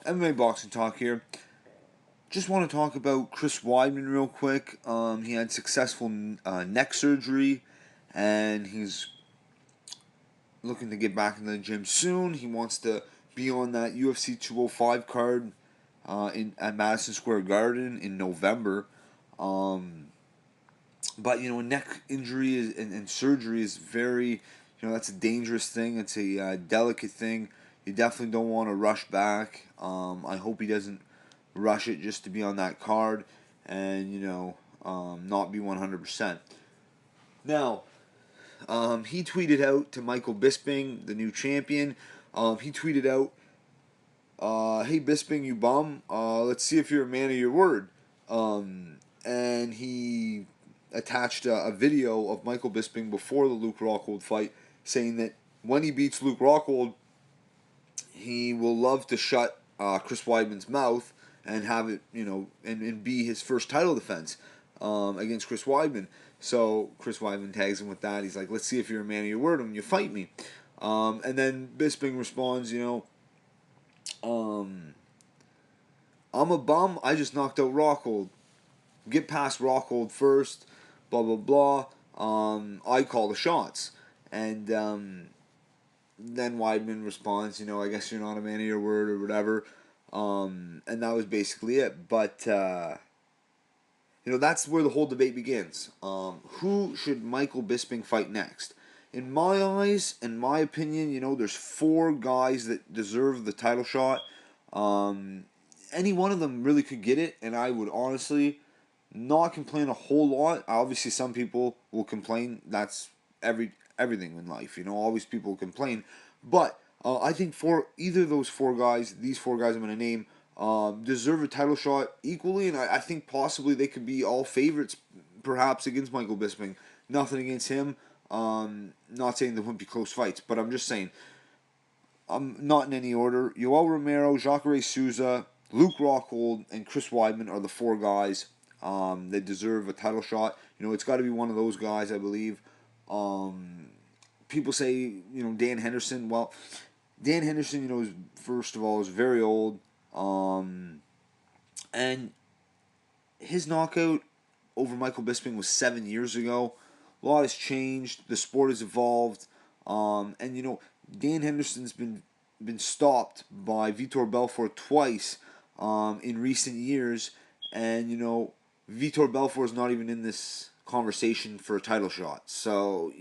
MMA boxing talk here. Just want to talk about Chris Weidman real quick. He had successful neck surgery, and he's looking to get back in the gym soon. He wants to be on that UFC 205 card at Madison Square Garden in November. Um, but neck injury and surgery is very, that's a dangerous thing. It's a delicate thing. You definitely don't want to rush back. I hope he doesn't rush it just to be on that card and not be 100%. Now, he tweeted out to Michael Bisping, the new champion. He tweeted out, "Hey Bisping, you bum. Let's see if you're a man of your word." And he attached a video of Michael Bisping before the Luke Rockhold fight, saying that when he beats Luke Rockhold, he will love to shut Chris Weidman's mouth and have it, and be his first title defense against Chris Weidman. So Chris Weidman tags him with that. He's like, "Let's see if you're a man of your word when you fight me." And then Bisping responds, "I'm a bum. I just knocked out Rockhold. Get past Rockhold first. Blah blah blah. I call the shots." And then Weidman responds, "I guess you're not a man of your word," or whatever. And that was basically it. But that's where the whole debate begins. Who should Michael Bisping fight next? In my eyes, in my opinion, there's four guys that deserve the title shot. Any one of them really could get it, and I would honestly not complain a whole lot. Obviously, some people will complain. That's everything in life. Always people complain. But I think for either of those four guys, these four guys I'm going to name, deserve a title shot equally, and I think possibly they could be all favorites, perhaps against Michael Bisping. Nothing against him. Not saying there wouldn't be close fights, but I'm just saying. I'm not in any order. Yoel Romero, Jacare Souza, Luke Rockhold, and Chris Weidman are the four guys that deserve a title shot. It's got to be one of those guys, I believe. People say, Dan Henderson. Well, Dan Henderson, first of all, is very old. And his knockout over Michael Bisping was 7 years ago. A lot has changed. The sport has evolved. And Dan Henderson's been stopped by Vitor Belfort twice in recent years, and Vitor Belfort is not even in this conversation for a title shot. So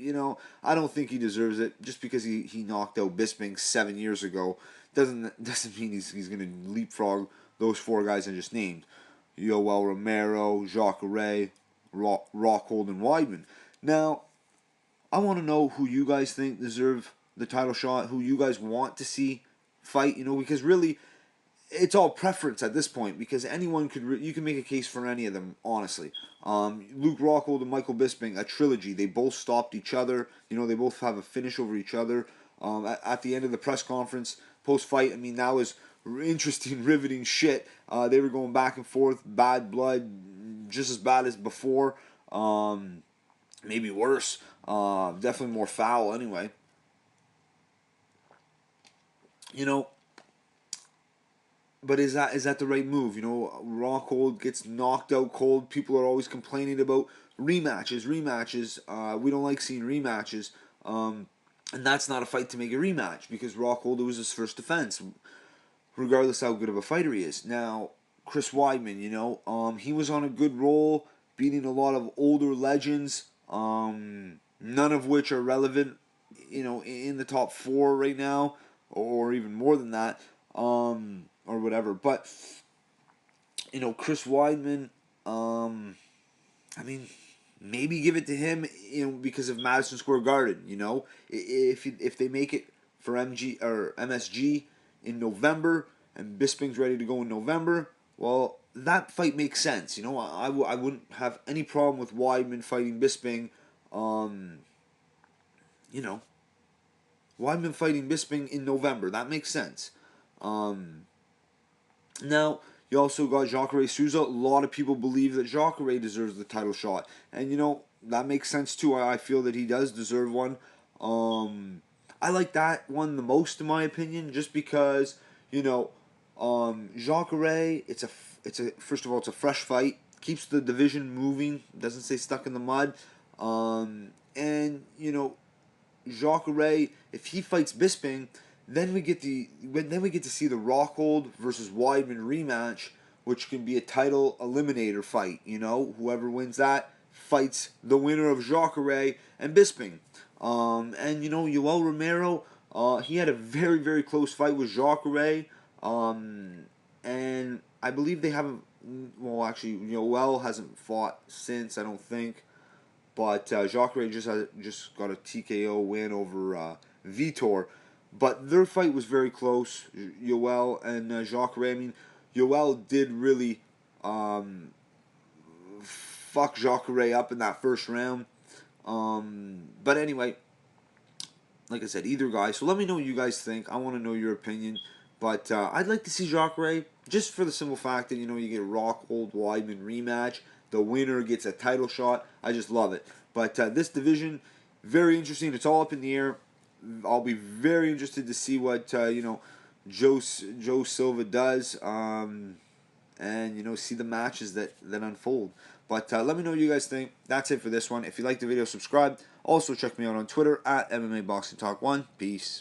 I don't think he deserves it. Just because he knocked out Bisping 7 years ago doesn't mean he's going to leapfrog those four guys I just named: Yoel Romero, Jacare, Rockhold, and Weidman. Now, I want to know who you guys think deserve the title shot, who you guys want to see fight, because really, it's all preference at this point, because anyone you can make a case for any of them, honestly. Luke Rockhold and Michael Bisping, a trilogy. They both stopped each other. They both have a finish over each other. At the end of the press conference, post-fight, that was interesting, riveting shit. They were going back and forth, bad blood, just as bad as before. Maybe worse. Definitely more foul anyway. But is that the right move? Rockhold gets knocked out cold. People are always complaining about rematches. We don't like seeing rematches. And that's not a fight to make a rematch, because Rockhold was his first defense, regardless how good of a fighter he is. Now, Chris Weidman, he was on a good roll, beating a lot of older legends, none of which are relevant, in the top four right now, or even more than that, or whatever. But, Chris Weidman, maybe give it to him, because of Madison Square Garden. If they make it for MSG in November, and Bisping's ready to go in November, well, that fight makes sense. I wouldn't have any problem with Weidman fighting Bisping. Weidman fighting Bisping in November. That makes sense. Now, you also got Jacare Souza. A lot of people believe that Jacare deserves the title shot. And, that makes sense too. I feel that he does deserve one. I like that one the most, in my opinion, just because, Jacare, first of all, it's a fresh fight. Keeps the division moving. Doesn't stay stuck in the mud. And Jacare, if he fights Bisping, then we get to see the Rockhold versus Weidman rematch, which can be a title eliminator fight. Whoever wins that fights the winner of Jacare and Bisping. And Yoel Romero, he had a very, very close fight with Jacare. And I believe they haven't. Well, actually, Yoel hasn't fought since, I don't think. But Jacare just got a TKO win over Vitor. But their fight was very close, Yoel and Jacare. I mean, Yoel did really fuck Jacare up in that first round. But anyway, like I said, either guy. So let me know what you guys think. I want to know your opinion. But I'd like to see Jacare, just for the simple fact that, you get a Rockhold Weidman rematch. The winner gets a title shot. I just love it. But this division, very interesting. It's all up in the air. I'll be very interested to see what, Joe Silva does. And, see the matches that unfold. But let me know what you guys think. That's it for this one. If you like the video, subscribe. Also, check me out on Twitter at MMA Boxing Talk 1. Peace.